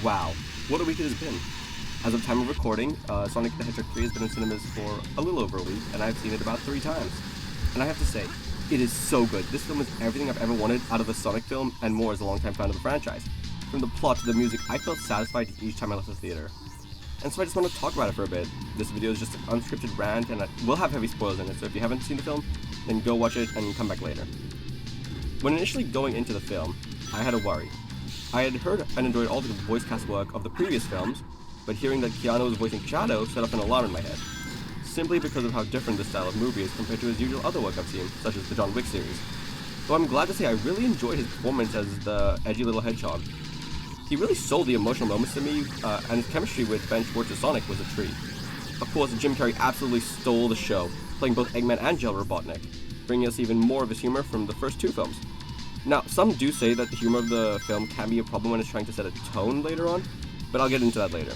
Wow, what a week it has been. As of time of recording, Sonic the Hedgehog 3 has been in cinemas for a little over a week, and I've seen it about 3 times. And I have to say, it is so good. This film is everything I've ever wanted out of a Sonic film, and more as a longtime fan of the franchise. From the plot to the music, I felt satisfied each time I left the theater. And so I just want to talk about it for a bit. This video is just an unscripted rant, and it will have heavy spoilers in it, so if you haven't seen the film, then go watch it and come back later. When initially going into the film, I had a worry. I had heard and enjoyed all the voice cast work of the previous films, but hearing that Keanu was voicing Shadow set off an alarm in my head, simply because of how different this style of movie is compared to his usual other work I've seen, such as the John Wick series. Though I'm glad to say I really enjoyed his performance as the edgy little hedgehog. He really sold the emotional moments to me, and his chemistry with Ben Schwartz's Sonic was a treat. Of course, Jim Carrey absolutely stole the show, playing both Eggman and General Robotnik, bringing us even more of his humor from the first 2 films. Now, some do say that the humor of the film can be a problem when it's trying to set a tone later on, but I'll get into that later.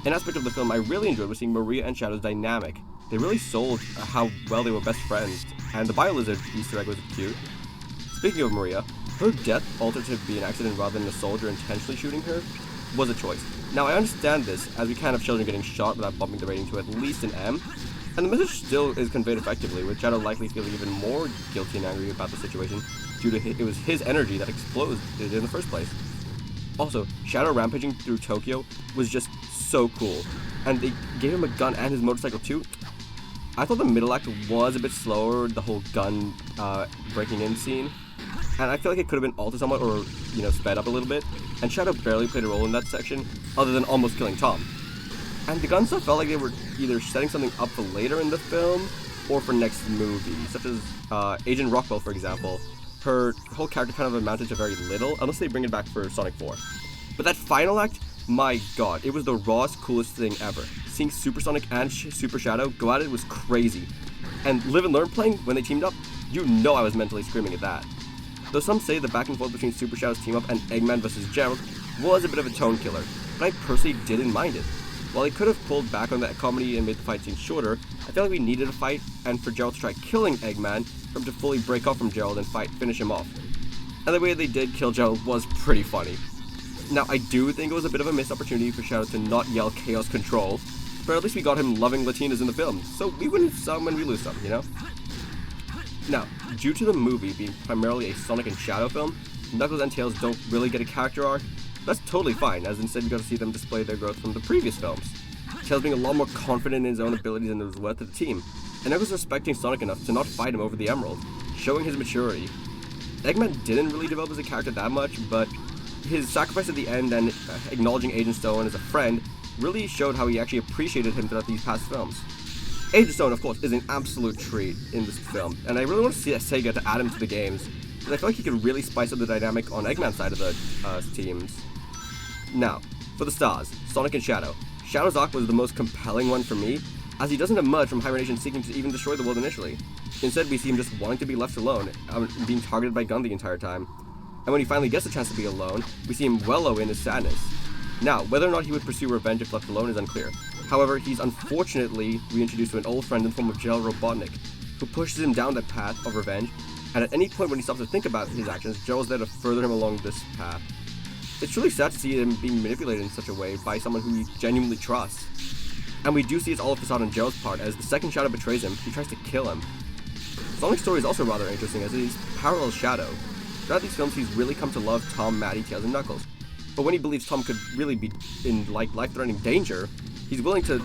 An aspect of the film I really enjoyed was seeing Maria and Shadow's dynamic. They really sold how well they were best friends, and the Biolizard Easter egg was cute. Speaking of Maria, her death altered to be an accident rather than a soldier intentionally shooting her was a choice. Now, I understand this, as we can't have children getting shot without bumping the rating to at least an M, and the message still is conveyed effectively, with Shadow likely feeling even more guilty and angry about the situation due to it was his energy that exploded in the first place. Also, Shadow rampaging through Tokyo was just so cool, and they gave him a gun and his motorcycle too. I thought the middle act was a bit slower, the whole gun breaking in scene, and I feel like it could have been altered somewhat or, sped up a little bit, and Shadow barely played a role in that section, other than almost killing Tom. And the gun stuff felt like they were either setting something up for later in the film, or for next movie, such as Agent Rockwell, for example. Her whole character kind of amounted to very little, unless they bring it back for Sonic 4. But that final act, my god, it was the rawest, coolest thing ever. Seeing Super Sonic and Super Shadow go at it was crazy. And Live and Learn playing, when they teamed up, I was mentally screaming at that. Though some say the back and forth between Super Shadow's team up and Eggman vs. Gerald was a bit of a tone killer, but I personally didn't mind it. While they could have pulled back on that comedy and made the fight scene shorter, I felt like we needed a fight, and for Gerald to try killing Eggman, for him to fully break off from Gerald and finish him off. And the way they did kill Gerald was pretty funny. Now, I do think it was a bit of a missed opportunity for Shadow to not yell Chaos Control, but at least we got him loving Latinas in the film, so we win some and we lose some, Now, due to the movie being primarily a Sonic and Shadow film, Knuckles and Tails don't really get a character arc. That's totally fine, as instead we got to see them display their growth from the previous films. Tails being a lot more confident in his own abilities and his worth to the team, and Knuckles respecting Sonic enough to not fight him over the Emerald, showing his maturity. Eggman didn't really develop as a character that much, but his sacrifice at the end and acknowledging Agent Stone as a friend really showed how he actually appreciated him throughout these past films. Agent Stone, of course, is an absolute treat in this film, and I really want to see Sega to add him to the games, because I feel like he could really spice up the dynamic on Eggman's side of the teams. Now, for the stars, Sonic and Shadow. Shadow's arc was the most compelling one for me, as he doesn't emerge from hibernation seeking to even destroy the world initially. Instead, we see him just wanting to be left alone, being targeted by Gun the entire time. And when he finally gets a chance to be alone, we see him wallow in his sadness. Now, whether or not he would pursue revenge if left alone is unclear. However, he's unfortunately reintroduced to an old friend in the form of General Robotnik, who pushes him down that path of revenge, and at any point when he stops to think about his actions, Gerald's there to further him along this path. It's truly sad to see him being manipulated in such a way by someone who he genuinely trusts. And we do see it's all a facade on Gerald's part, as the second Shadow betrays him, he tries to kill him. Sonic's story is also rather interesting, as he's parallels Shadow. Throughout these films, he's really come to love Tom, Maddie, Tails, and Knuckles. But when he believes Tom could really be in life-threatening danger, he's willing to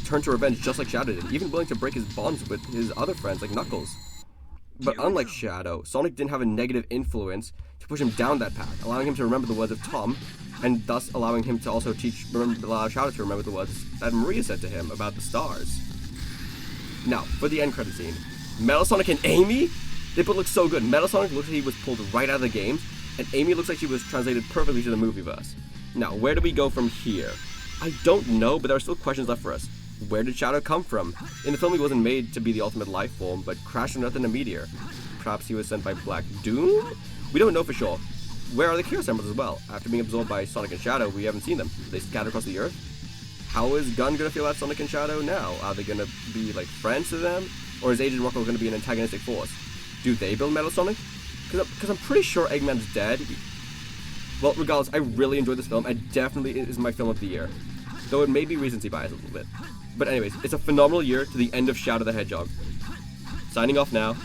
turn to revenge just like Shadow did, even willing to break his bonds with his other friends like Knuckles. But unlike Shadow, Sonic didn't have a negative influence to push him down that path, allowing him to remember the words of Tom, and thus allowing him to also allow Shadow to remember the words that Maria said to him about the stars. Now, for the end credit scene, Metal Sonic and Amy? They both look so good. Metal Sonic looks like he was pulled right out of the game, and Amy looks like she was translated perfectly to the movieverse. Now, where do we go from here? I don't know, but there are still questions left for us. Where did Shadow come from? In the film, he wasn't made to be the ultimate life form, but crashed on Earth in a meteor. Perhaps he was sent by Black Doom? We don't know for sure. Where are the Chaos Emeralds as well? After being absorbed by Sonic and Shadow, we haven't seen them. They scatter across the Earth. How is Gun gonna feel about Sonic and Shadow now? Are they gonna be like friends to them? Or is Agent Rockwell gonna be an antagonistic force? Do they build Metal Sonic? Because I'm pretty sure Eggman's dead. Well, regardless, I really enjoyed this film. It definitely is my film of the year. Though it may be recency bias a little bit. But anyways, it's a phenomenal year to the end of Shadow the Hedgehog. Signing off now.